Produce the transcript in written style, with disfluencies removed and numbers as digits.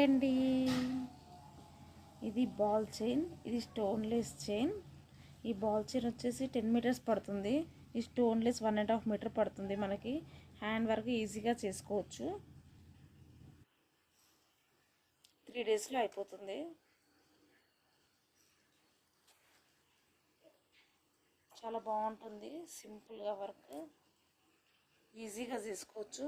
అండి, ఇది ball chain, ఇది స్టోన్లెస్ చైన్. ఈ బాల్ చైన్ వచ్చేసి 10 మీటర్స్ పడుతుంది. ఈ స్టోన్లెస్ 1.5 మీటర్ పడుతుంది. మనకి హ్యాండ్ వర్క్ ఈజీగా చేసుకోవచ్చు. 3 డేస్లో అయిపోతుంది. చాలా బాగుంటుంది, సింపుల్గా వర్క్ ఈజీగా చేసుకోవచ్చు.